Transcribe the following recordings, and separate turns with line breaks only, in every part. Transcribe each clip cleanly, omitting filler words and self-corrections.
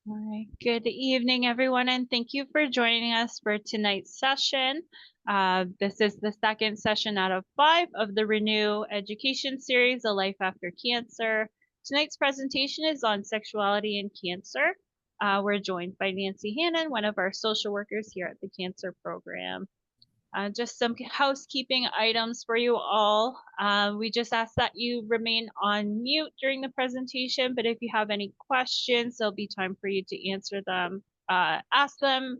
All right. Good evening, everyone, and thank you for joining us for tonight's session. This is the second session out of 5 of the Renew Education Series, A Life After Cancer. Tonight's presentation is on sexuality and cancer. We're joined by Nancy Hannon, one of our social workers here at the Cancer Program. Just some housekeeping items for you all. We just ask that you remain on mute during the presentation, but if you have any questions, there'll be time for you to answer them, ask them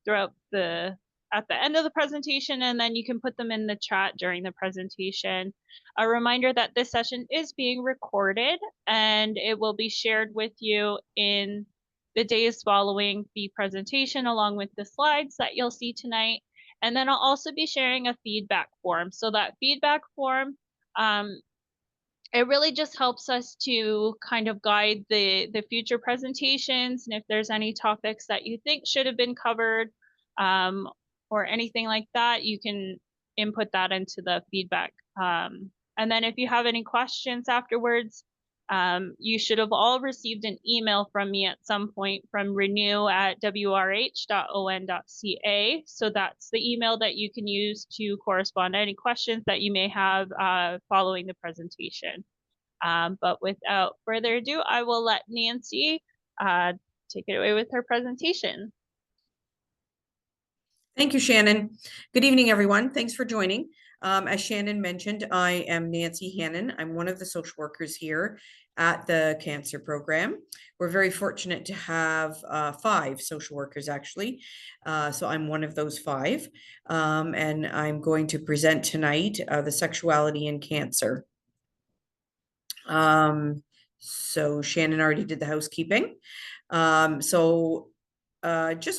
throughout at the end of the presentation, and then you can put them in the chat during the presentation. A reminder that this session is being recorded and it will be shared with you in the days following the presentation along with the slides that you'll see tonight. And then I'll also be sharing a feedback form. So that feedback form, it really just helps us to kind of guide the future presentations. And if there's any topics that you think should have been covered or anything like that, you can input that into the feedback. And then if you have any questions afterwards, you should have all received an email from me at some point from renew@wrh.on.ca. So that's the email that you can use to correspond to any questions that you may have following the presentation. But without further ado, I will let Nancy take it away with her presentation.
Thank you, Shannon. Good evening, everyone. Thanks for joining. As Shannon mentioned, I am Nancy Hannon. I'm one of the social workers here at the Cancer Program. We're very fortunate to have 5 social workers, actually. So I'm one of those 5. And I'm going to present tonight the sexuality in cancer. So Shannon already did the housekeeping. Just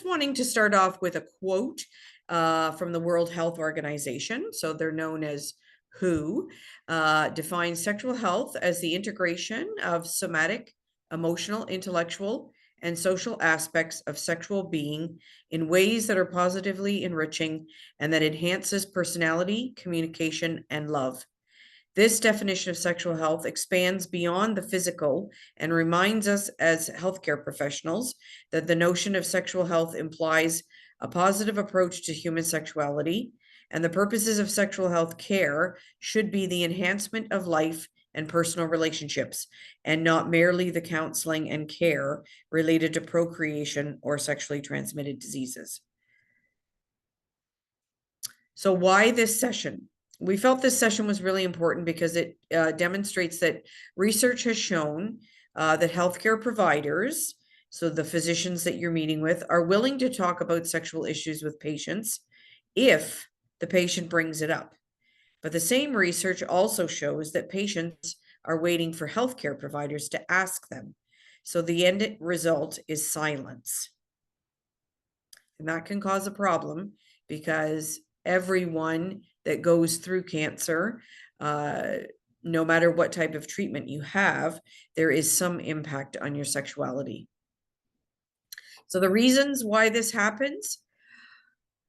wanting to start off with a quote from the World Health Organization. So they're known as WHO, defines sexual health as the integration of somatic, emotional, intellectual, and social aspects of sexual being in ways that are positively enriching and that enhances personality, communication, and love. This definition of sexual health expands beyond the physical and reminds us as healthcare professionals that the notion of sexual health implies a positive approach to human sexuality, and the purposes of sexual health care should be the enhancement of life and personal relationships, and not merely the counseling and care related to procreation or sexually transmitted diseases. So why this session? We felt this session was really important because it demonstrates that research has shown that healthcare providers, so the physicians that you're meeting with, are willing to talk about sexual issues with patients if the patient brings it up. But the same research also shows that patients are waiting for healthcare providers to ask them. So the end result is silence. And that can cause a problem because everyone that goes through cancer, no matter what type of treatment you have, there is some impact on your sexuality. So the reasons why this happens,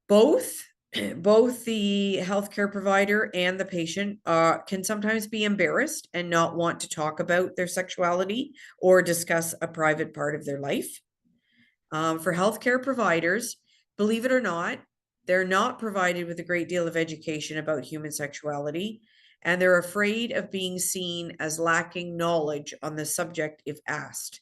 both the healthcare provider and the patient can sometimes be embarrassed and not want to talk about their sexuality or discuss a private part of their life. For healthcare providers, believe it or not, they're not provided with a great deal of education about human sexuality, and they're afraid of being seen as lacking knowledge on the subject if asked.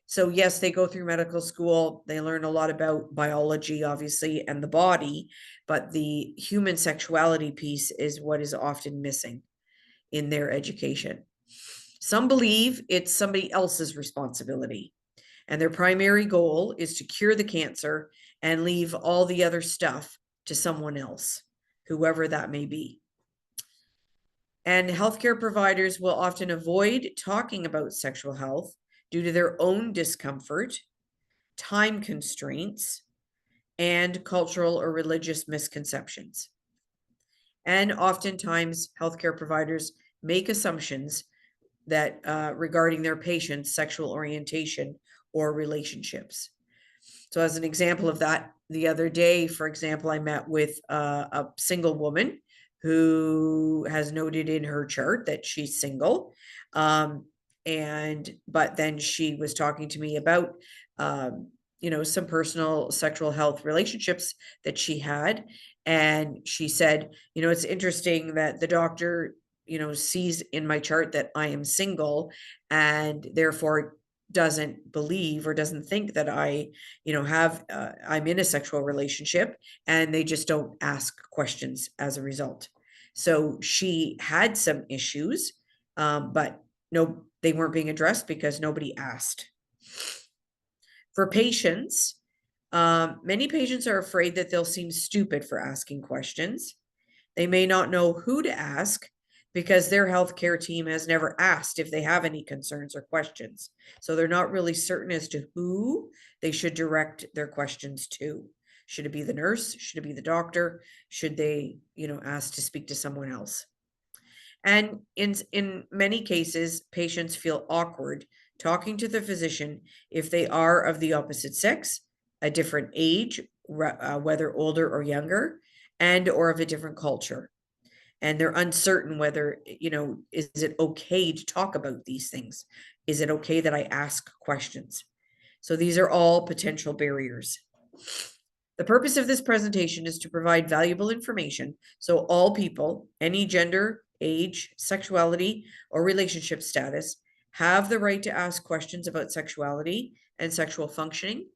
So yes, they go through medical school, they learn a lot about biology, obviously, and the body, but the human sexuality piece is what is often missing in their education. Some believe it's somebody else's responsibility, and their primary goal is to cure the cancer and leave all the other stuff to someone else, whoever that may be. And healthcare providers will often avoid talking about sexual health due to their own discomfort, time constraints, and cultural or religious misconceptions. And oftentimes, healthcare providers make assumptions that regarding their patients' sexual orientation or relationships. So as an example of that, the other day, for example, I met with a single woman who has noted in her chart that she's single. but then she was talking to me about, some personal sexual health relationships that she had. And she said, it's interesting that the doctor, sees in my chart that I am single and therefore doesn't believe or doesn't think that I, I'm in a sexual relationship, and they just don't ask questions as a result. So she had some issues, but no, they weren't being addressed because nobody asked. For patients, many patients are afraid that they'll seem stupid for asking questions. They may not know who to ask because their healthcare team has never asked if they have any concerns or questions. So they're not really certain as to who they should direct their questions to. Should it be the nurse? Should it be the doctor? Should they, ask to speak to someone else? And in many cases, patients feel awkward talking to the physician if they are of the opposite sex, a different age, whether older or younger, and or of a different culture. And they're uncertain whether, is it okay to talk about these things? Is it okay that I ask questions? So these are all potential barriers. The purpose of this presentation is to provide valuable information so all people, any gender, age, sexuality, or relationship status, have the right to ask questions about sexuality and sexual functioning,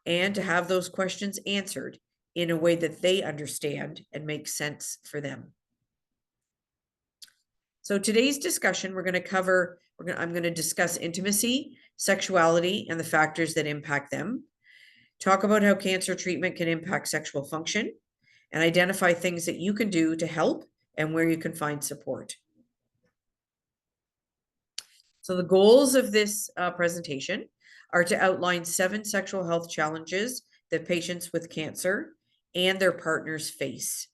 and to have those questions answered in a way that they understand and makes sense for them. So today's discussion, I'm going to discuss intimacy, sexuality, and the factors that impact them. Talk about how cancer treatment can impact sexual function, and identify things that you can do to help and where you can find support. So the goals of this presentation are to outline 7 sexual health challenges that patients with cancer and their partners face.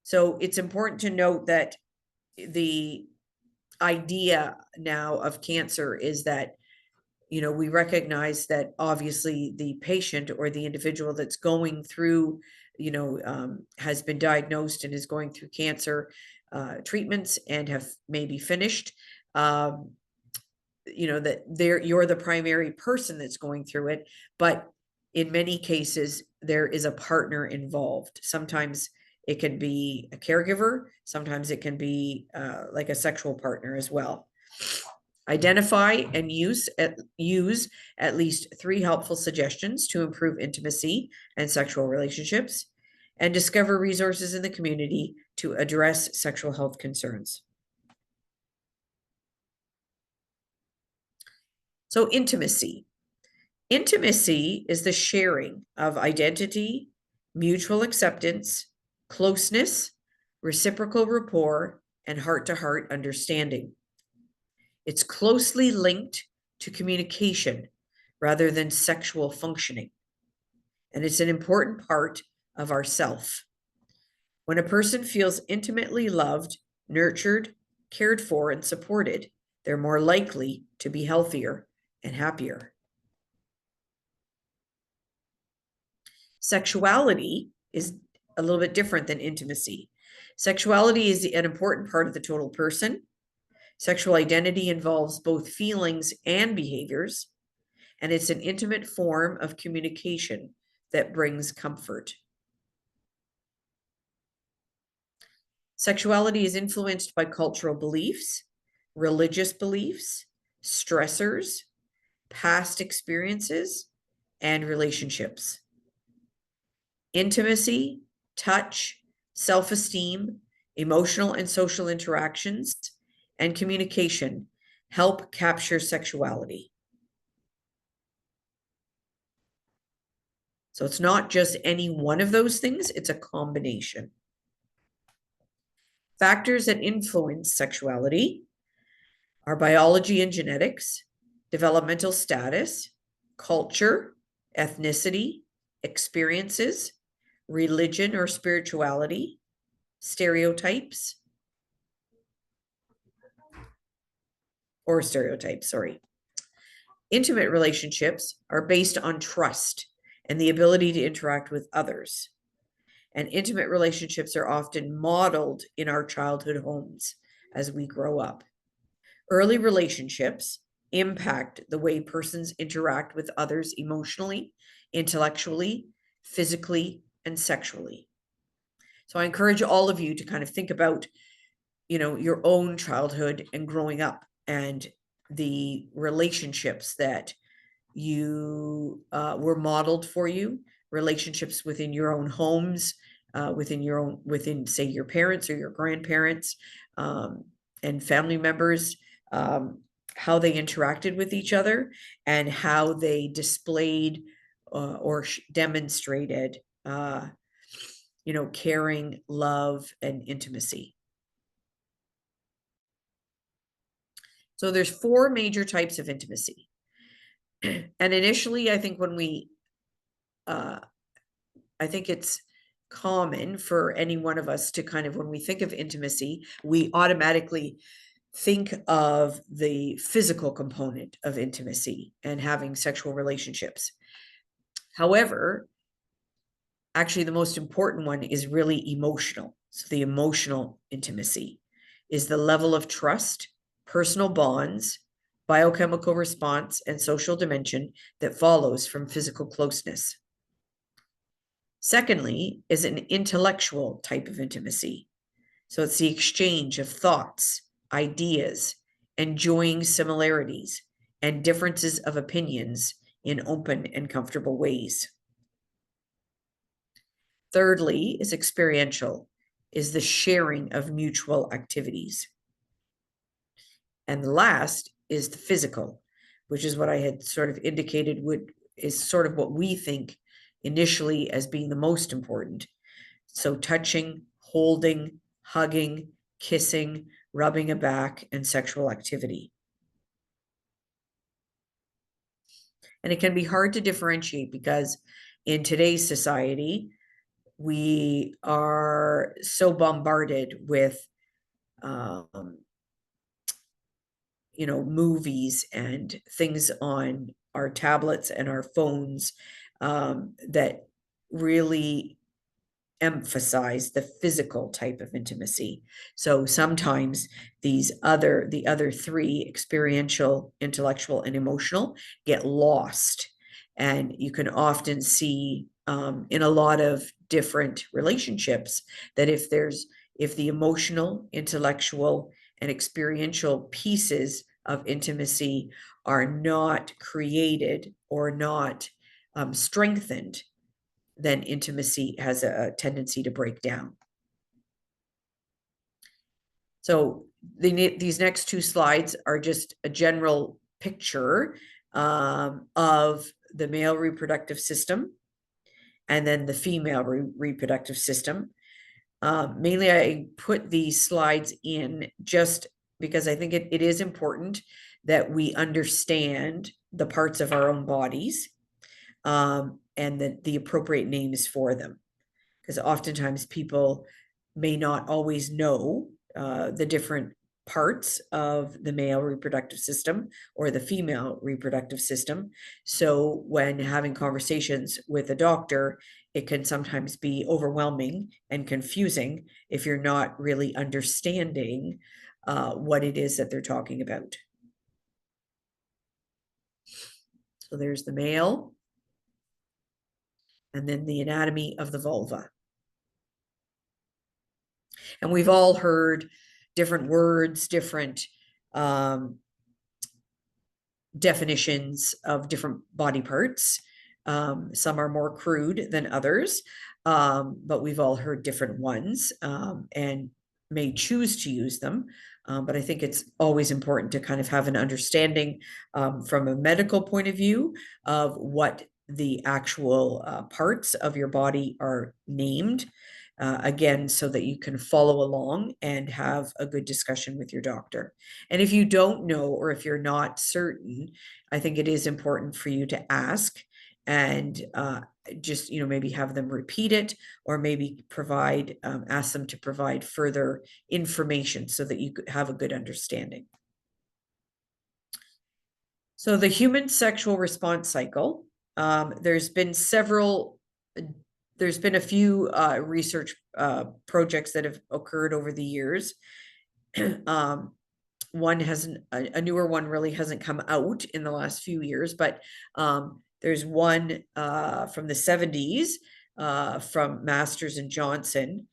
So it's important to note that the idea now of cancer is that, we recognize that obviously the patient or the individual that's going through, has been diagnosed and is going through cancer treatments and have maybe finished, that you're the primary person that's going through it. But in many cases, there is a partner involved. Sometimes it can be a caregiver. Sometimes it can be like a sexual partner as well. Identify and use at least 3 helpful suggestions to improve intimacy and sexual relationships, and discover resources in the community to address sexual health concerns. So intimacy. Intimacy is the sharing of identity, mutual acceptance, closeness, reciprocal rapport, and heart-to-heart understanding. It's closely linked to communication rather than sexual functioning. And it's an important part of our self. When a person feels intimately loved, nurtured, cared for, and supported, they're more likely to be healthier and happier. Sexuality is a little bit different than intimacy. Sexuality is an important part of the total person. Sexual identity involves both feelings and behaviors, and it's an intimate form of communication that brings comfort. Sexuality is influenced by cultural beliefs, religious beliefs, stressors, past experiences, and relationships. Intimacy, touch, self-esteem, emotional and social interactions, and communication help capture sexuality. So it's not just any one of those things, it's a combination. Factors that influence sexuality are biology and genetics, developmental status, culture, ethnicity, experiences, religion or spirituality, stereotypes. Intimate relationships are based on trust and the ability to interact with others. And intimate relationships are often modeled in our childhood homes as we grow up. Early relationships impact the way persons interact with others emotionally, intellectually, physically, and sexually. So I encourage all of you to kind of think about, your own childhood and growing up and the relationships that you were modeled for you, relationships within your own homes, within say your parents or your grandparents, and family members, how they interacted with each other and how they displayed or demonstrated caring, love, and intimacy. So there's 4 major types of intimacy. And initially, I think I think it's common for any one of us to kind of, when we think of intimacy, we automatically think of the physical component of intimacy and having sexual relationships. However, actually, the most important one is really emotional. So the emotional intimacy is the level of trust, personal bonds, biochemical response, and social dimension that follows from physical closeness. Secondly, is an intellectual type of intimacy. So it's the exchange of thoughts, ideas, enjoying similarities, and differences of opinions in open and comfortable ways. Thirdly, is experiential, is the sharing of mutual activities. And the last is the physical, which is what I had sort of indicated is sort of what we think initially as being the most important. So touching, holding, hugging, kissing, rubbing a back, and sexual activity. And it can be hard to differentiate because in today's society, we are so bombarded with movies and things on our tablets and our phones that really emphasize the physical type of intimacy. So sometimes the other 3, experiential, intellectual, and emotional, get lost. And you can often see in a lot of different relationships that if the emotional, intellectual, and experiential pieces of intimacy are not created or not strengthened, then intimacy has a tendency to break down. So these next 2 slides are just a general picture of the male reproductive system and then the female reproductive system. Mainly, I put these slides in just because I think it is important that we understand the parts of our own bodies and the appropriate names for them. Because oftentimes people may not always know the different parts of the male reproductive system or the female reproductive system. So when having conversations with a doctor, it can sometimes be overwhelming and confusing if you're not really understanding what it is that they're talking about. So there's the male, and then the anatomy of the vulva. And we've all heard different words, different definitions of different body parts. Some are more crude than others, but we've all heard different ones and may choose to use them. But I think it's always important to kind of have an understanding from a medical point of view of what the actual parts of your body are named. Again, so that you can follow along and have a good discussion with your doctor. And if you don't know, or if you're not certain, I think it is important for you to ask and just, maybe have them repeat it, or maybe ask them to provide further information so that you could have a good understanding. So the human sexual response cycle, there's been a few research projects that have occurred over the years. one hasn't, a newer one really hasn't come out in the last few years, but there's one from the 70s from Masters and Johnson,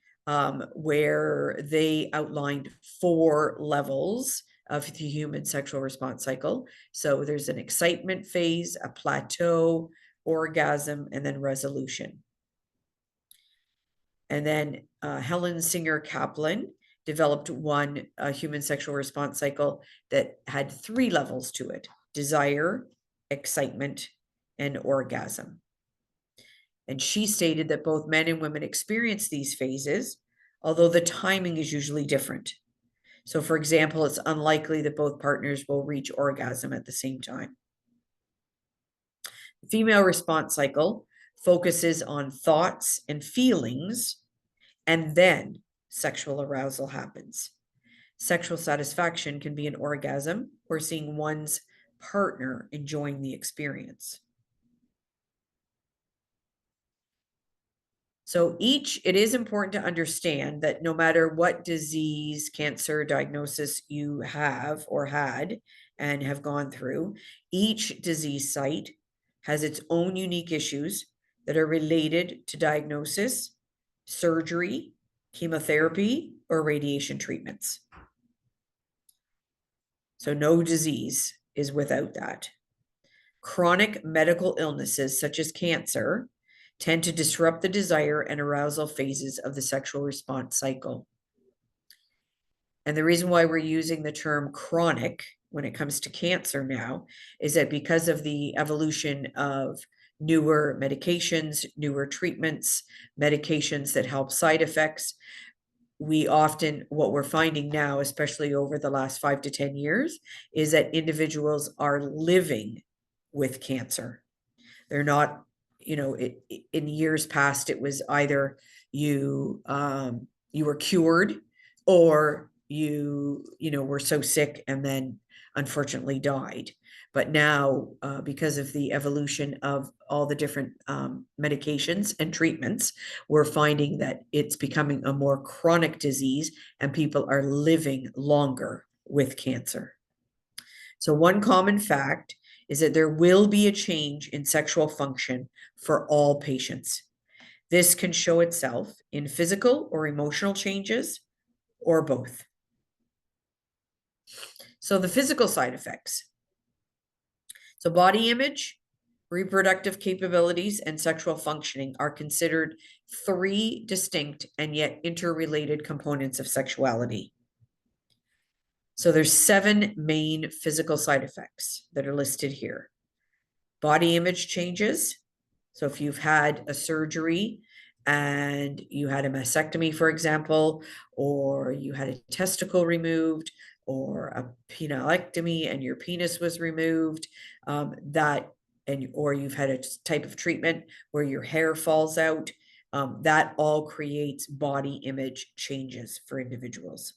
where they outlined 4 levels of the human sexual response cycle. So there's an excitement phase, a plateau, orgasm, and then resolution. And then Helen Singer Kaplan developed one human sexual response cycle that had 3 levels to it: desire, excitement, and orgasm. And she stated that both men and women experience these phases, although the timing is usually different. So, for example, it's unlikely that both partners will reach orgasm at the same time. The female response cycle focuses on thoughts and feelings, and then sexual arousal happens. Sexual satisfaction can be an orgasm or seeing one's partner enjoying the experience. So it is important to understand that no matter what disease, cancer diagnosis you have or had and have gone through, each disease site has its own unique issues that are related to diagnosis, surgery, chemotherapy, or radiation treatments. So no disease is without that. Chronic medical illnesses such as cancer tend to disrupt the desire and arousal phases of the sexual response cycle. And the reason why we're using the term chronic when it comes to cancer now is that because of the evolution of newer medications, newer treatments, medications that help side effects, what we're finding now, especially over the last 5 to 10 years, is that individuals are living with cancer. They're not, in years past, it was either you were cured or you were so sick and then unfortunately died. But now, because of the evolution of all the different medications and treatments, we're finding that it's becoming a more chronic disease and people are living longer with cancer. So one common fact is that there will be a change in sexual function for all patients. This can show itself in physical or emotional changes or both. So the physical side effects. So body image, reproductive capabilities, and sexual functioning are considered 3 distinct and yet interrelated components of sexuality. So there's 7 main physical side effects that are listed here. Body image changes. So if you've had a surgery and you had a mastectomy, for example, or you had a testicle removed, or a penile and your penis was removed, or you've had a type of treatment where your hair falls out, that all creates body image changes for individuals.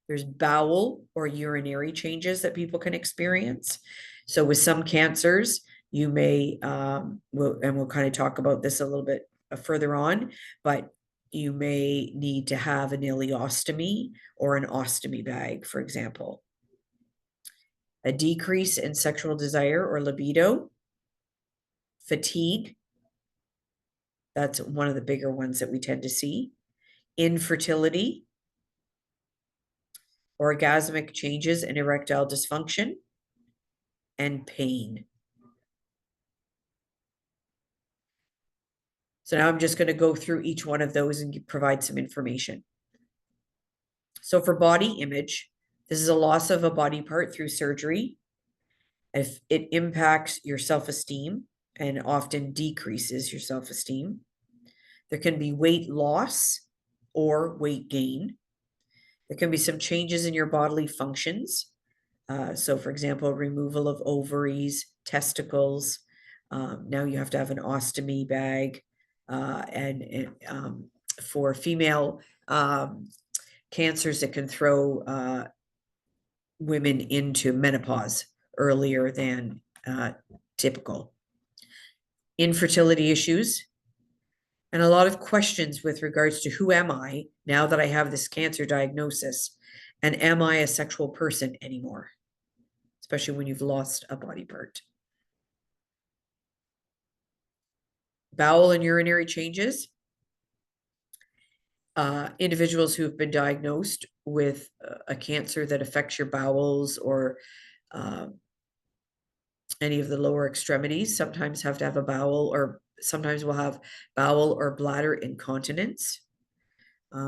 There's bowel or urinary changes that people can experience. So with some cancers, you may, we'll kind of talk about this a little bit further on, but you may need to have an ileostomy or an ostomy bag, for example. A decrease in sexual desire or libido, fatigue. That's one of the bigger ones that we tend to see. Infertility, orgasmic changes and erectile dysfunction, and pain. So now I'm just going to go through each one of those and provide some information. So for body image, this is a loss of a body part through surgery. If it impacts your self-esteem and often decreases your self-esteem. There can be weight loss or weight gain. There can be some changes in your bodily functions. So for example, removal of ovaries, testicles. Now you have to have an ostomy bag. And for female cancers, it can throw women into menopause earlier than typical. Infertility issues, and a lot of questions with regards to who am I now that I have this cancer diagnosis, And am I a sexual person anymore? Especially when you've lost a body part. Bowel and urinary changes. Individuals who have been diagnosed with a cancer that affects your bowels or any of the lower extremities sometimes have to have a bowel, or sometimes will have bowel or bladder incontinence.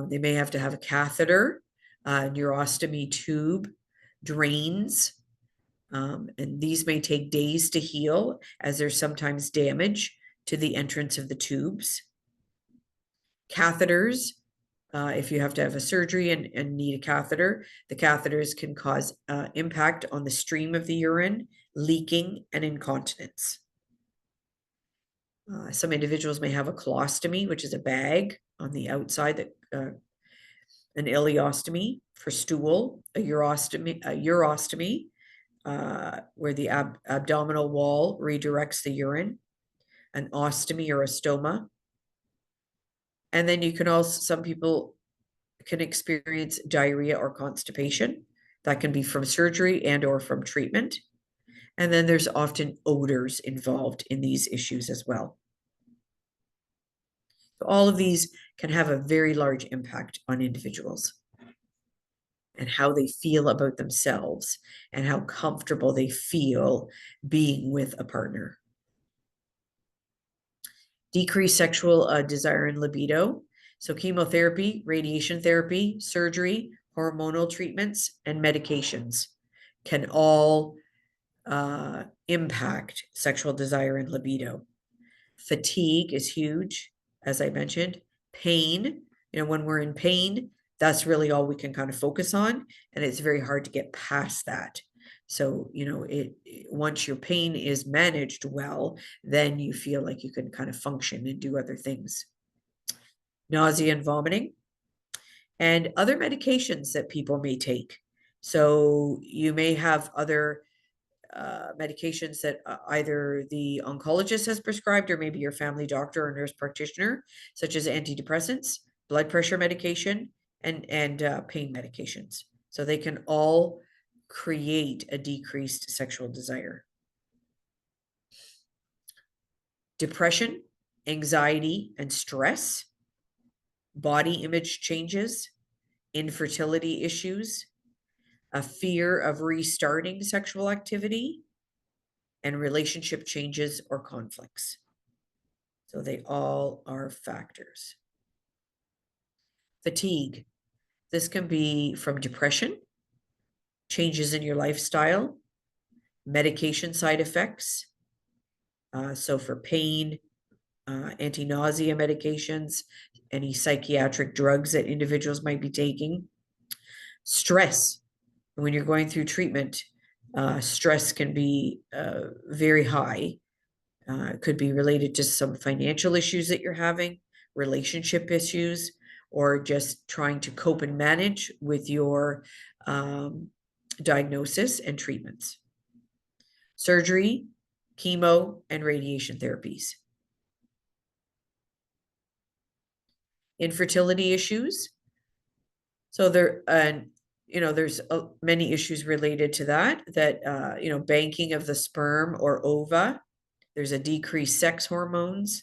They may have to have a catheter, neurostomy tube, drains, and these may take days to heal as there's sometimes damage to the entrance of the tubes. Catheters, if you have to have a surgery and need a catheter, the catheters can cause impact on the stream of the urine, leaking, and incontinence. Some individuals may have a colostomy, which is a bag on the outside, that an ileostomy for stool, a urostomy, where the abdominal wall redirects the urine, an ostomy or a stoma. And then you can also, some people can experience diarrhea or constipation. That can be from surgery and or from treatment. And then there's often odors involved in these issues as well. So all of these can have a very large impact on individuals and how they feel about themselves and how comfortable they feel being with a partner. Decreased sexual desire and libido. So chemotherapy, radiation therapy, surgery, hormonal treatments, and medications can all impact sexual desire and libido. Fatigue is huge, as I mentioned. Pain, when we're in pain, that's really all we can kind of focus on, and it's very hard to get past that. So, once your pain is managed well, then you feel like you can kind of function and do other things. Nausea and vomiting, and other medications that people may take. So you may have other medications that either the oncologist has prescribed or maybe your family doctor or nurse practitioner, such as antidepressants, blood pressure medication, and pain medications. So they can all create a decreased sexual desire. Depression, anxiety, and stress, body image changes, infertility issues, a fear of restarting sexual activity, and relationship changes or conflicts. So they all are factors. Fatigue. This can be from depression, changes in your lifestyle, medication side effects. So for pain, anti-nausea medications, any psychiatric drugs that individuals might be taking. Stress. When you're going through treatment, stress can be very high. It could be related to some financial issues that you're having, relationship issues, or just trying to cope and manage with your diagnosis and treatments. Surgery, chemo, and radiation therapies. Infertility issues. So there's many issues related to that, banking of the sperm or ova. There's a decreased sex hormones.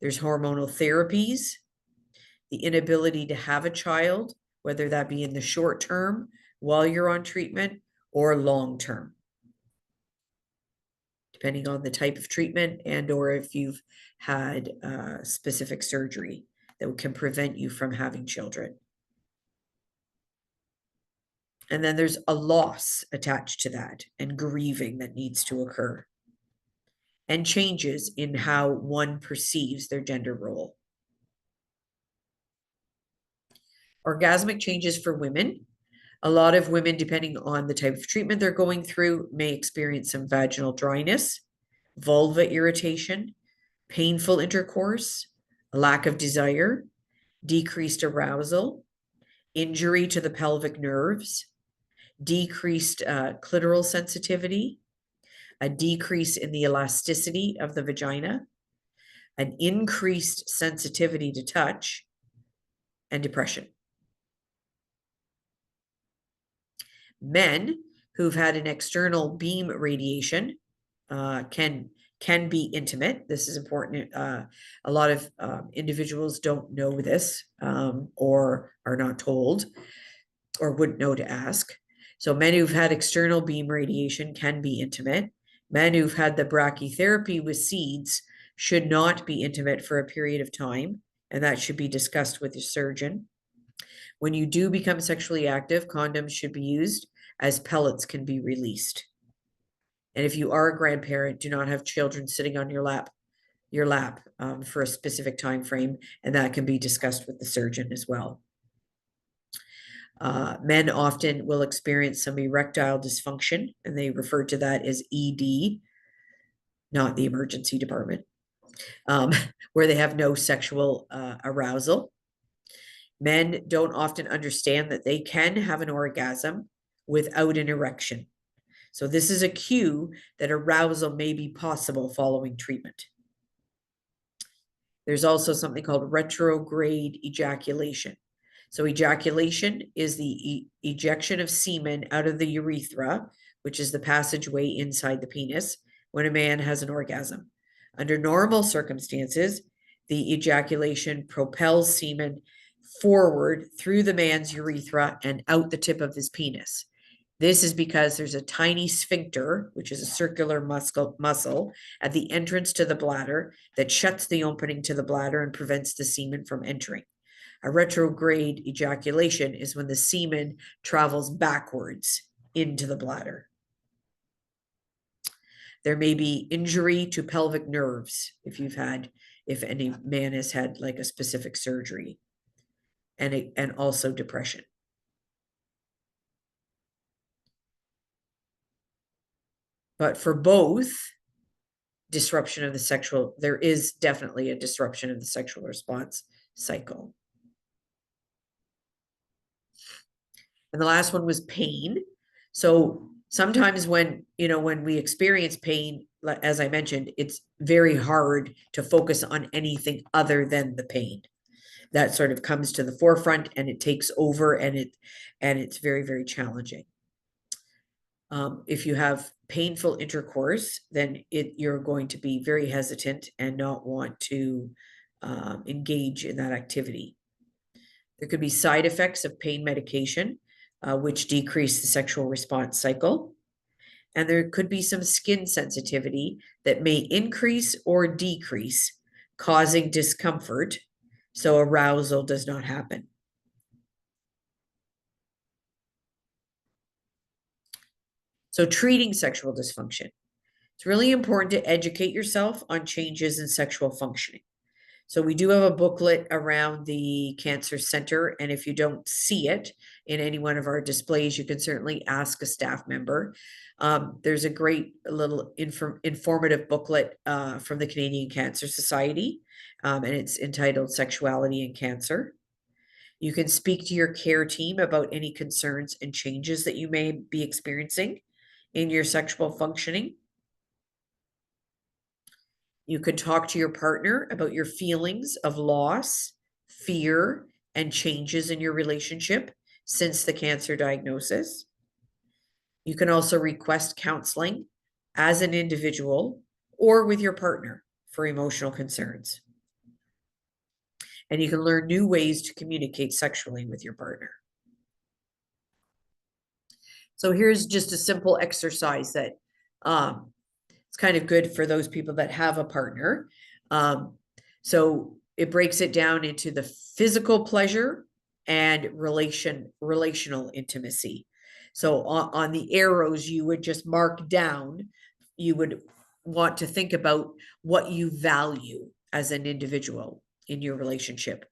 There's hormonal therapies, the inability to have a child, whether that be in the short term while you're on treatment or long term, depending on the type of treatment and or if you've had specific surgery that can prevent you from having children. And then there's a loss attached to that and grieving that needs to occur, and changes in how one perceives their gender role. Orgasmic changes for women. A lot of women, depending on the type of treatment they're going through, may experience some vaginal dryness, vulva irritation, painful intercourse, a lack of desire, decreased arousal, injury to the pelvic nerves, decreased clitoral sensitivity, a decrease in the elasticity of the vagina, an increased sensitivity to touch, and depression. Men who've had an external beam radiation can be intimate. This is important. A lot of individuals don't know this or are not told or wouldn't know to ask. So men who've had external beam radiation can be intimate. Men who've had the brachytherapy with seeds should not be intimate for a period of time, and that should be discussed with your surgeon. When you do become sexually active, condoms should be used as pellets can be released. And if you are a grandparent, do not have children sitting on your lap for a specific time frame, and that can be discussed with the surgeon as well. Men often will experience some erectile dysfunction, and they refer to that as ED, not the emergency department, where they have no sexual arousal. Men don't often understand that they can have an orgasm without an erection. So this is a cue that arousal may be possible following treatment. There's also something called retrograde ejaculation. So ejaculation is the ejection of semen out of the urethra, which is the passageway inside the penis, when a man has an orgasm. Under normal circumstances, the ejaculation propels semen forward through the man's urethra and out the tip of his penis. This is because there's a tiny sphincter, which is a circular muscle at the entrance to the bladder that shuts the opening to the bladder and prevents the semen from entering. A retrograde ejaculation is when the semen travels backwards into the bladder. There may be injury to pelvic nerves if any man has had like a specific surgery, and also depression. But for both, there is definitely a disruption of the sexual response cycle. And the last one was pain. So sometimes when we experience pain, as I mentioned, it's very hard to focus on anything other than the pain. That sort of comes to the forefront and it takes over, and it's very, very challenging. If you have painful intercourse, then you're going to be very hesitant and not want to engage in that activity. There could be side effects of pain medication, which decrease the sexual response cycle. And there could be some skin sensitivity that may increase or decrease, causing discomfort, so arousal does not happen. So treating sexual dysfunction. It's really important to educate yourself on changes in sexual functioning. So we do have a booklet around the Cancer Center, and if you don't see it in any one of our displays, you can certainly ask a staff member. There's a great little informative booklet from the Canadian Cancer Society, and it's entitled Sexuality and Cancer. You can speak to your care team about any concerns and changes that you may be experiencing in your sexual functioning. You could talk to your partner about your feelings of loss, fear, and changes in your relationship since the cancer diagnosis. You can also request counseling as an individual or with your partner for emotional concerns. And you can learn new ways to communicate sexually with your partner. So here's just a simple exercise that it's kind of good for those people that have a partner. So it breaks it down into the physical pleasure and relational intimacy. So on the arrows, you would just mark down, you would want to think about what you value as an individual in your relationship,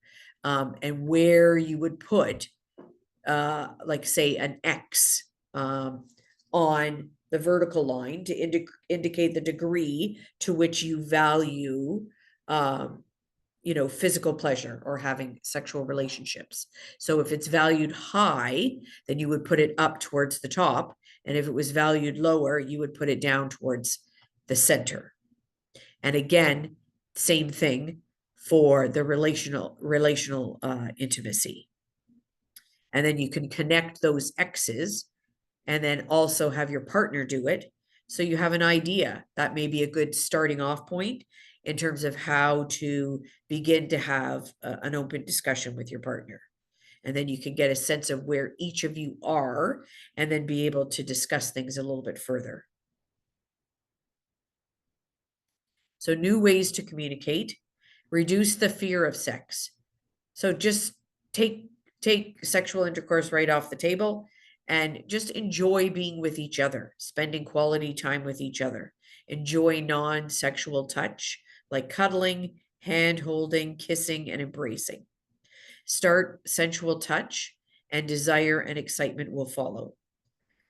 and where you would put, like say an X on the vertical line to indicate the degree to which you value, physical pleasure or having sexual relationships. So if it's valued high, then you would put it up towards the top. And if it was valued lower, you would put it down towards the center. And again, same thing for the relational intimacy. And then you can connect those X's and then also have your partner do it. So you have an idea. That may be a good starting off point in terms of how to begin to have an open discussion with your partner. And then you can get a sense of where each of you are and then be able to discuss things a little bit further. So new ways to communicate, reduce the fear of sex. So just take sexual intercourse right off the table and just enjoy being with each other, spending quality time with each other. Enjoy non-sexual touch like cuddling, hand holding, kissing, and embracing. Start sensual touch, and desire and excitement will follow.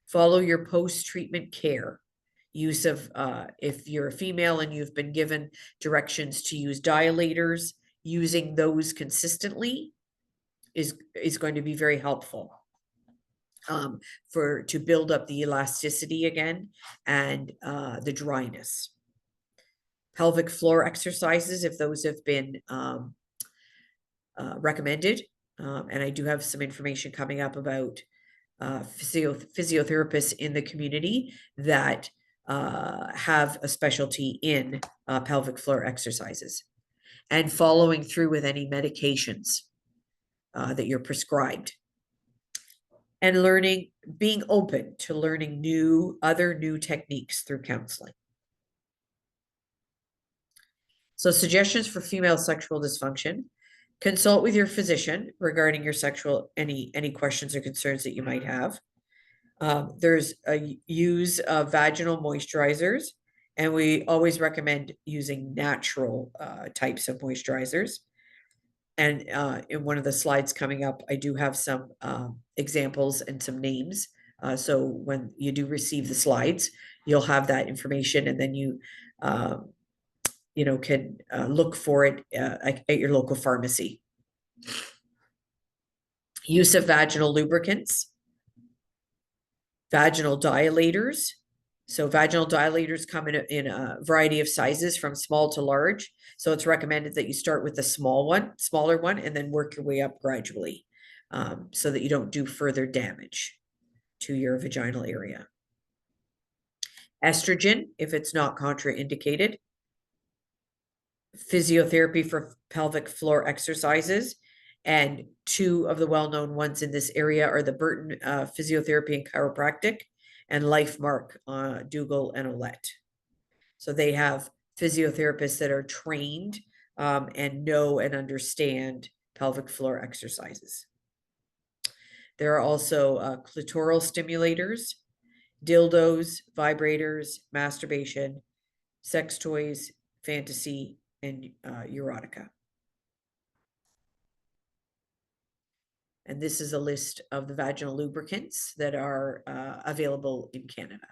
Follow your post-treatment care. Use of, if you're a female and you've been given directions to use dilators, using those consistently is going to be very helpful to build up the elasticity again and the dryness. Pelvic floor exercises, if those have been recommended, and I do have some information coming up about physiotherapists in the community that have a specialty in pelvic floor exercises, and following through with any medications that you're prescribed, and being open to learning other new techniques through counseling. So suggestions for female sexual dysfunction: consult with your physician regarding your any questions or concerns that you might have. There's a use of vaginal moisturizers, and we always recommend using natural types of moisturizers. And in one of the slides coming up, I do have some examples and some names. So when you do receive the slides, you'll have that information, and then you can look for it at your local pharmacy. Use of vaginal lubricants, vaginal dilators. So vaginal dilators come in a variety of sizes from small to large. So it's recommended that you start with the smaller one, and then work your way up gradually, so that you don't do further damage to your vaginal area. Estrogen, if it's not contraindicated. Physiotherapy for pelvic floor exercises. And two of the well-known ones in this area are the Burton Physiotherapy and Chiropractic, and LifeMark, Dougal and Olette. So they have physiotherapists that are trained and know and understand pelvic floor exercises. There are also clitoral stimulators, dildos, vibrators, masturbation, sex toys, fantasy, and erotica. And this is a list of the vaginal lubricants that are available in Canada.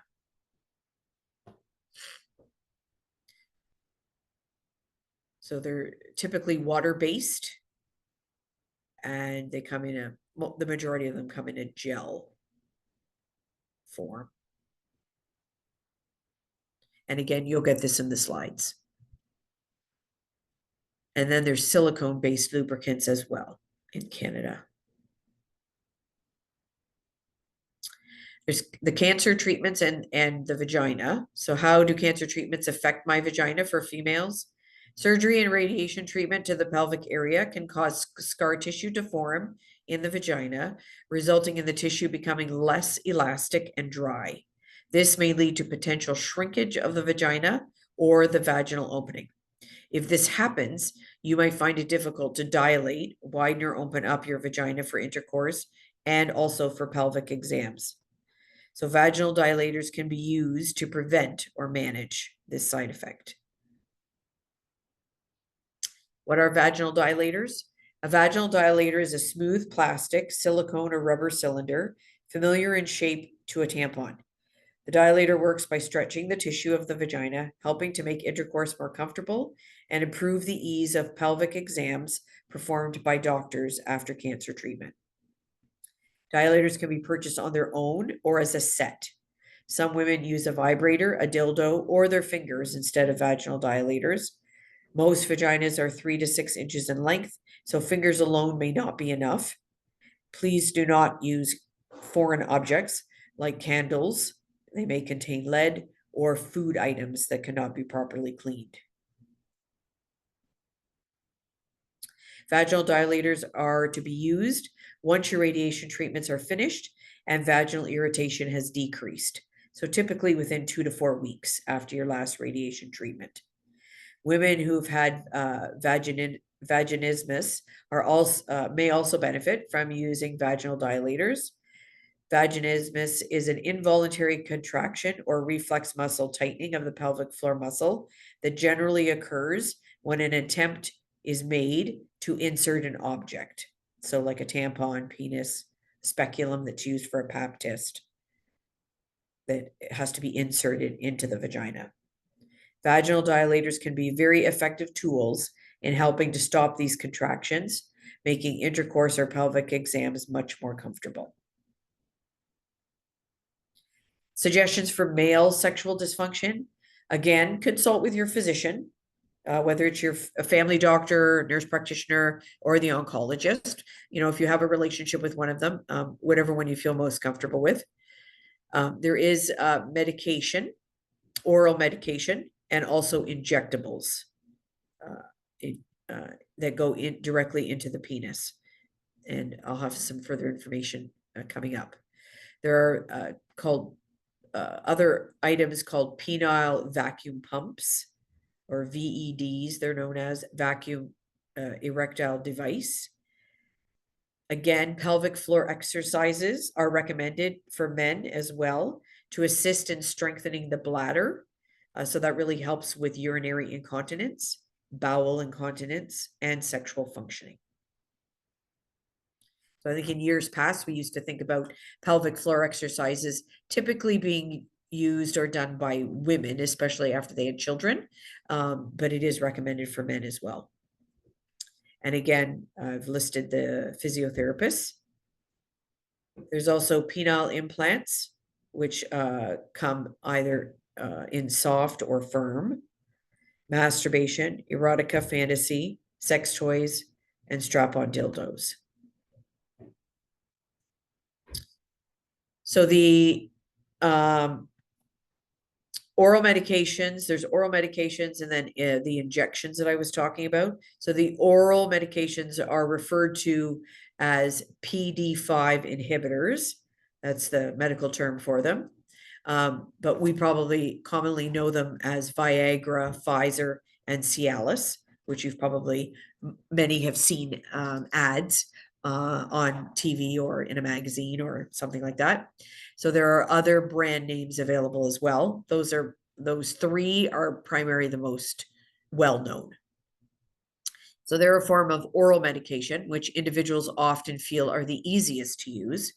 So they're typically water-based, and they come in the majority of them come in a gel form. And again, you'll get this in the slides. And then there's silicone-based lubricants as well in Canada. There's the cancer treatments and the vagina. So how do cancer treatments affect my vagina for females? Surgery and radiation treatment to the pelvic area can cause scar tissue to form in the vagina, resulting in the tissue becoming less elastic and dry. This may lead to potential shrinkage of the vagina or the vaginal opening. If this happens, you might find it difficult to dilate, widen or open up your vagina for intercourse, and also for pelvic exams. So vaginal dilators can be used to prevent or manage this side effect. What are vaginal dilators? A vaginal dilator is a smooth plastic, silicone, or rubber cylinder, familiar in shape to a tampon. The dilator works by stretching the tissue of the vagina, helping to make intercourse more comfortable and improve the ease of pelvic exams performed by doctors after cancer treatment. Dilators can be purchased on their own or as a set. Some women use a vibrator, a dildo, or their fingers instead of vaginal dilators. Most vaginas are 3 to 6 inches in length, so fingers alone may not be enough. Please do not use foreign objects. like candles. They may contain lead or food items that cannot be properly cleaned. Vaginal dilators are to be used once your radiation treatments are finished and vaginal irritation has decreased. So typically within 2 to 4 weeks after your last radiation treatment. Women who've had vaginismus may also benefit from using vaginal dilators. Vaginismus is an involuntary contraction or reflex muscle tightening of the pelvic floor muscle that generally occurs when an attempt is made to insert an object. So like a tampon, penis, speculum that's used for a pap test that has to be inserted into the vagina. Vaginal dilators can be very effective tools in helping to stop these contractions, making intercourse or pelvic exams much more comfortable. Suggestions for male sexual dysfunction. Again, consult with your physician, whether it's your family doctor, nurse practitioner, or the oncologist. If you have a relationship with one of them, whatever one you feel most comfortable with. There is medication, oral medication, and also injectables that go in directly into the penis. And I'll have some further information coming up. There are other items called penile vacuum pumps, or VEDs, they're known as vacuum erectile device. Again, pelvic floor exercises are recommended for men as well to assist in strengthening the bladder. So that really helps with urinary incontinence, bowel incontinence, and sexual functioning. So I think in years past, we used to think about pelvic floor exercises typically being used or done by women, especially after they had children, but it is recommended for men as well. And again, I've listed the physiotherapists. There's also penile implants, which come either in soft or firm, masturbation, erotica, fantasy, sex toys, and strap-on dildos. So the oral medications, there's oral medications and then the injections that I was talking about. So the oral medications are referred to as PD5 inhibitors. That's the medical term for them. But we probably commonly know them as Viagra, Pfizer, and Cialis, which many have seen ads on TV or in a magazine or something like that. So there are other brand names available as well. Those three are primarily the most well-known. So they're a form of oral medication, which individuals often feel are the easiest to use.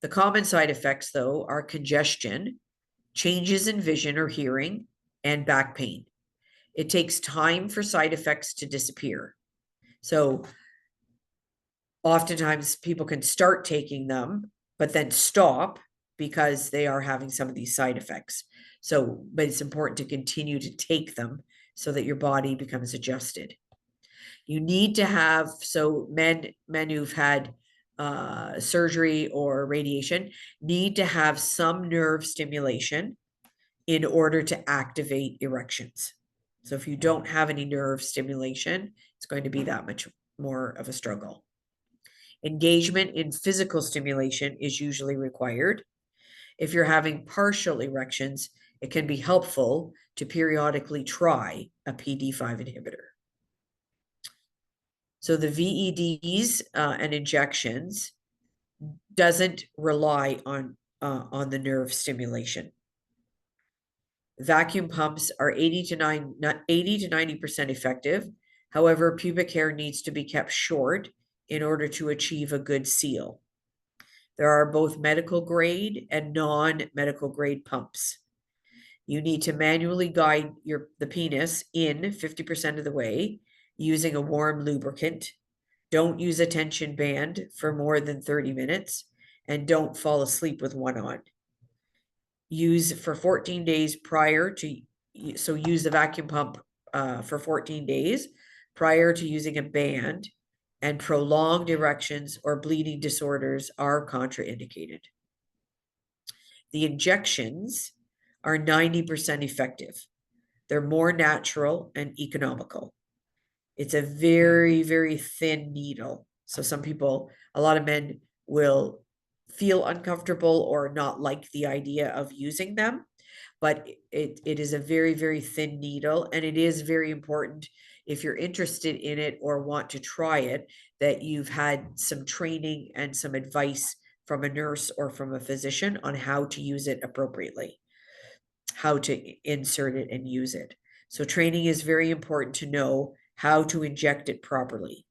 The common side effects, though, are congestion, changes in vision or hearing, and back pain. It takes time for side effects to disappear. So oftentimes people can start taking them, but then stop because they are having some of these side effects. But it's important to continue to take them so that your body becomes adjusted. You need to have, men who've had surgery or radiation need to have some nerve stimulation in order to activate erections. So if you don't have any nerve stimulation, it's going to be that much more of a struggle. Engagement in physical stimulation is usually required. If you're having partial erections, it can be helpful to periodically try a PD5 inhibitor. So the VEDs and injections doesn't rely on the nerve stimulation. Vacuum pumps are 80 to 90% effective. However, pubic hair needs to be kept short in order to achieve a good seal. There are both medical grade and non-medical grade pumps. You need to manually guide the penis in 50% of the way using a warm lubricant. Don't use a tension band for more than 30 minutes and don't fall asleep with one on. Use for 14 days use the vacuum pump for 14 days prior to using a band, and prolonged erections or bleeding disorders are contraindicated. The injections are 90% effective. They're more natural and economical. It's a very, very thin needle. So some people, a lot of men will feel uncomfortable or not like the idea of using them, but it is a very, very thin needle, and it is very important if you're interested in it or want to try it, that you've had some training and some advice from a nurse or from a physician on how to use it appropriately, how to insert it and use it. So training is very important to know how to inject it properly.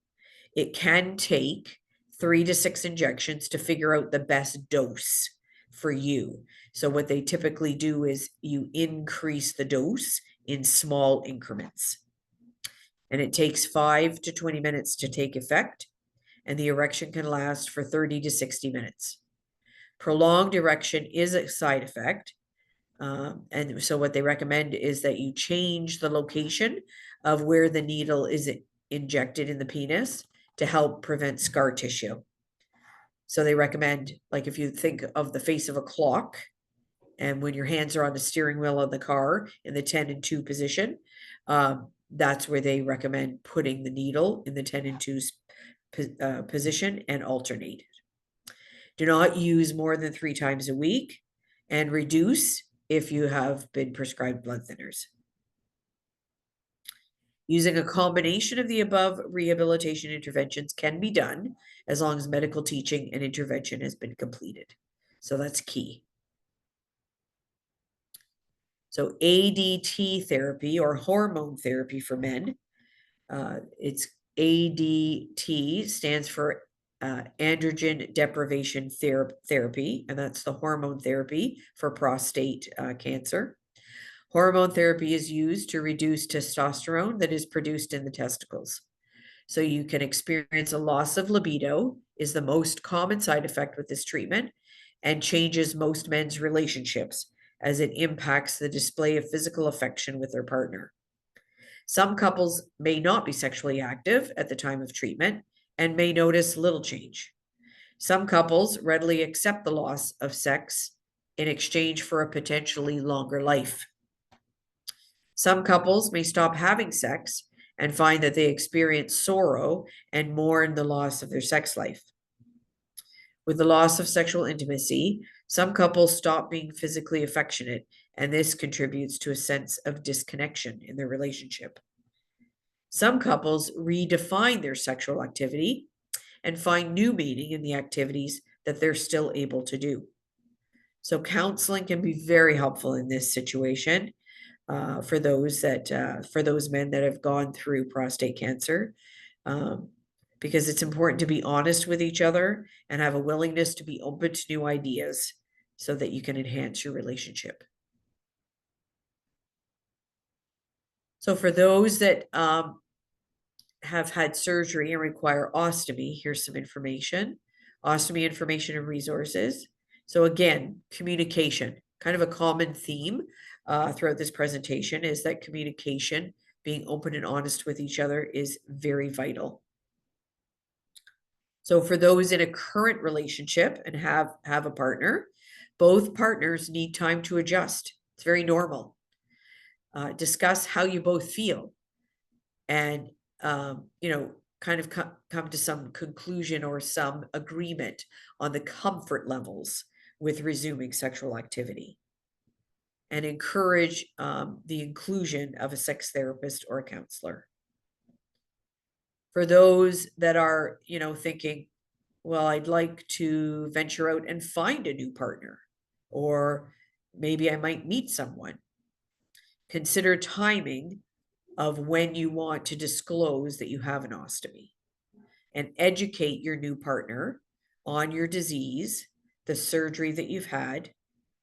It can take 3 to 6 injections to figure out the best dose for you. So what they typically do is you increase the dose in small increments. And it takes 5 to 20 minutes to take effect, and the erection can last for 30 to 60 minutes. Prolonged erection is a side effect. And so what they recommend is that you change the location of where the needle is injected in the penis to help prevent scar tissue. So they recommend, like if you think of the face of a clock, and when your hands are on the steering wheel of the car in the 10 and 2 position, that's where they recommend putting the needle in the 10 and 2 position and alternate. Do not use more than 3 times a week, and reduce if you have been prescribed blood thinners. Using a combination of the above rehabilitation interventions can be done as long as medical teaching and intervention has been completed. So that's key. So ADT therapy, or hormone therapy for men, it's ADT stands for androgen deprivation therapy, and that's the hormone therapy for prostate cancer. Hormone therapy is used to reduce testosterone that is produced in the testicles. So you can experience a loss of libido, is the most common side effect with this treatment, and changes most men's relationships as it impacts the display of physical affection with their partner. Some couples may not be sexually active at the time of treatment and may notice little change. Some couples readily accept the loss of sex in exchange for a potentially longer life. Some couples may stop having sex and find that they experience sorrow and mourn the loss of their sex life. With the loss of sexual intimacy, some couples stop being physically affectionate, and this contributes to a sense of disconnection in their relationship. Some couples redefine their sexual activity and find new meaning in the activities that they're still able to do. So counseling can be very helpful in this situation. For those men that have gone through prostate cancer, because it's important to be honest with each other and have a willingness to be open to new ideas so that you can enhance your relationship. So for those that have had surgery and require ostomy, here's some information. Ostomy information and resources. So again, communication, kind of a common theme throughout this presentation is that communication, being open and honest with each other, is very vital. So for those in a current relationship and have a partner, both partners need time to adjust. It's very normal. Discuss how you both feel, and kind of come to some conclusion or some agreement on the comfort levels with resuming sexual activity, and encourage the inclusion of a sex therapist or a counselor. For those that are, thinking, well, I'd like to venture out and find a new partner, or maybe I might meet someone. Consider timing of when you want to disclose that you have an ostomy, and educate your new partner on your disease, the surgery that you've had,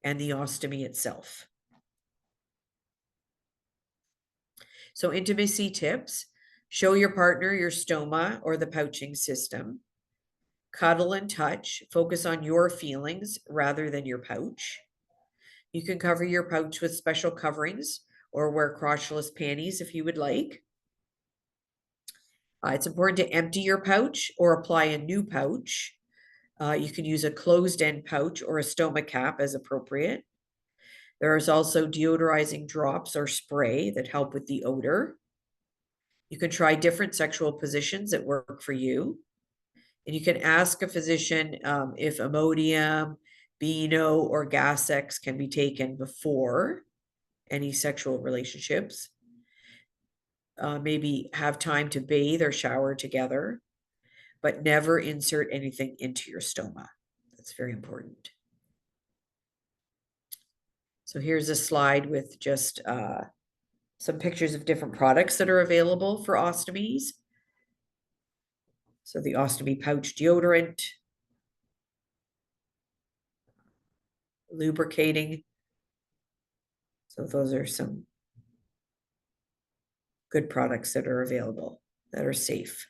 and the ostomy itself. So intimacy tips: show your partner your stoma or the pouching system. Cuddle and touch, focus on your feelings rather than your pouch. You can cover your pouch with special coverings or wear crotchless panties if you would like. It's important to empty your pouch or apply a new pouch You can use a closed-end pouch or a stoma cap as appropriate. There is also deodorizing drops or spray that help with the odor. You can try different sexual positions that work for you. And you can ask a physician if Imodium, Beano, or Gas-X can be taken before any sexual relationships. Maybe have time to bathe or shower together, but never insert anything into your stoma. That's very important. So here's a slide with just some pictures of different products that are available for ostomies. So the ostomy pouch deodorant, lubricating. So those are some good products that are available that are safe.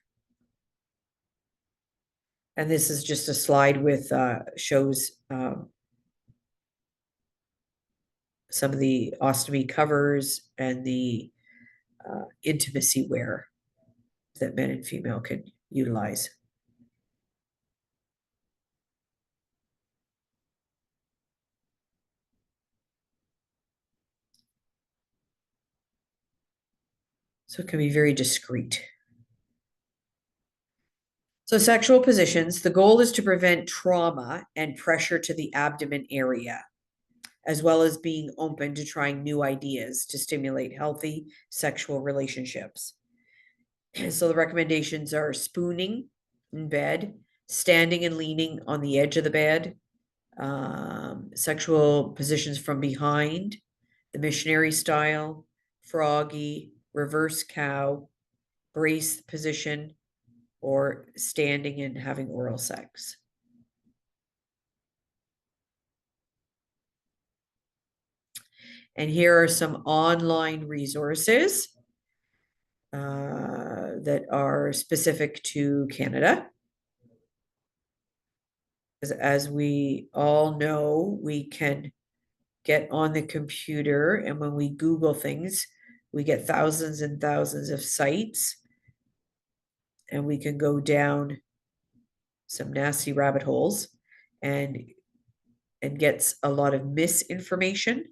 And this is just a slide with shows some of the ostomy covers and the intimacy wear that men and female can utilize. So it can be very discreet. So sexual positions, the goal is to prevent trauma and pressure to the abdomen area, as well as being open to trying new ideas to stimulate healthy sexual relationships. So the recommendations are spooning in bed, standing and leaning on the edge of the bed, sexual positions from behind, the missionary style, froggy, reverse cow, brace position, or standing and having oral sex. And here are some online resources that are specific to Canada. As we all know, we can get on the computer, and when we Google things, we get thousands and thousands of sites, and we can go down some nasty rabbit holes and gets a lot of misinformation.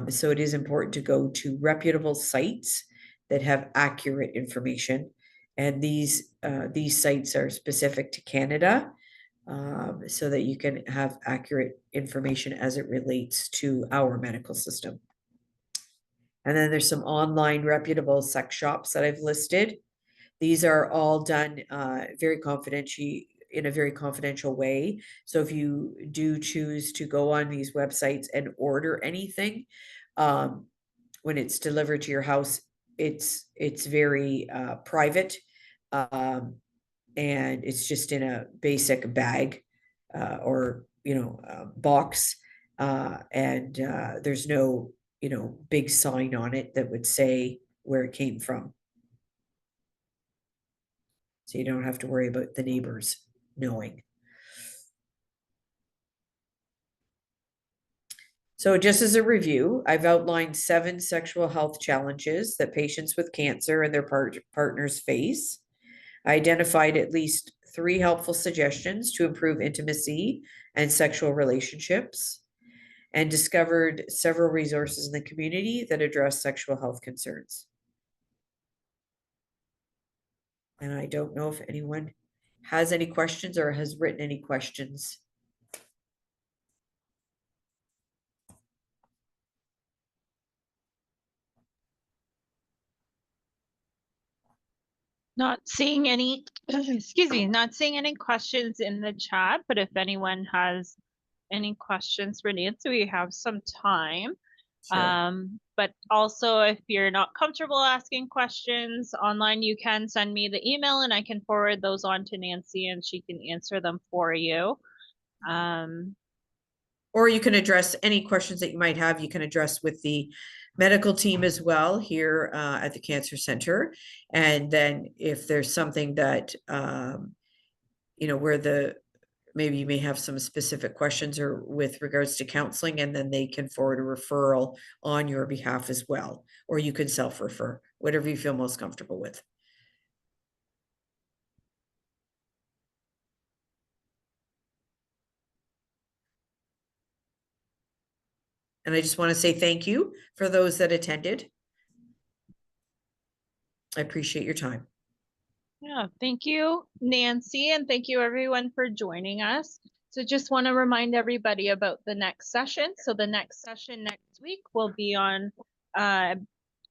So it is important to go to reputable sites that have accurate information. And these sites are specific to Canada, so that you can have accurate information as it relates to our medical system. And then there's some online reputable sex shops that I've listed. These are all done very confidentially, in a very confidential way. So if you do choose to go on these websites and order anything, when it's delivered to your house, it's very private, and it's just in a basic bag or box, and there's no big sign on it that would say where it came from. So you don't have to worry about the neighbors knowing. So just as a review, I've outlined 7 sexual health challenges that patients with cancer and their partners face. I identified at least 3 helpful suggestions to improve intimacy and sexual relationships, and discovered several resources in the community that address sexual health concerns. And I don't know if anyone has any questions or has written any questions.
Not seeing any, excuse me, not seeing any questions in the chat, but if anyone has any questions for Nancy, we have some time.
Sure.
But also, if you're not comfortable asking questions online, you can send me the email and I can forward those on to Nancy and she can answer them for you.
Or you can address any questions that you might have, you can address with the medical team as well here at the Cancer Center. And then if there's something that, where maybe you may have some specific questions or with regards to counseling, and then they can forward a referral on your behalf as well. Or you can self-refer, whatever you feel most comfortable with. And I just want to say thank you for those that attended. I appreciate your time.
Yeah, thank you, Nancy, and thank you everyone for joining us. So just want to remind everybody about the next session. So the next session next week will be on,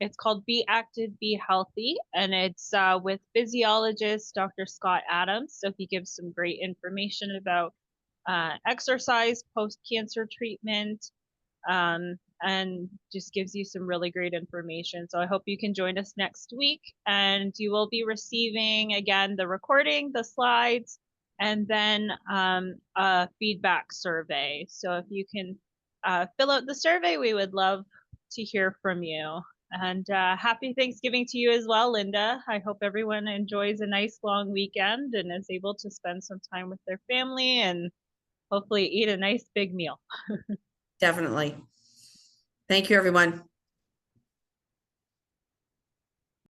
it's called Be Active, Be Healthy, and it's with physiologist Dr. Scott Adams. So he gives some great information about exercise, post-cancer treatment, and just gives you some really great information. So I hope you can join us next week, and you will be receiving again the recording, the slides, and then a feedback survey. So if you can fill out the survey, we would love to hear from you. And happy Thanksgiving to you as well, Linda. I hope everyone enjoys a nice long weekend and is able to spend some time with their family and hopefully eat a nice big meal.
Definitely. Thank you, everyone.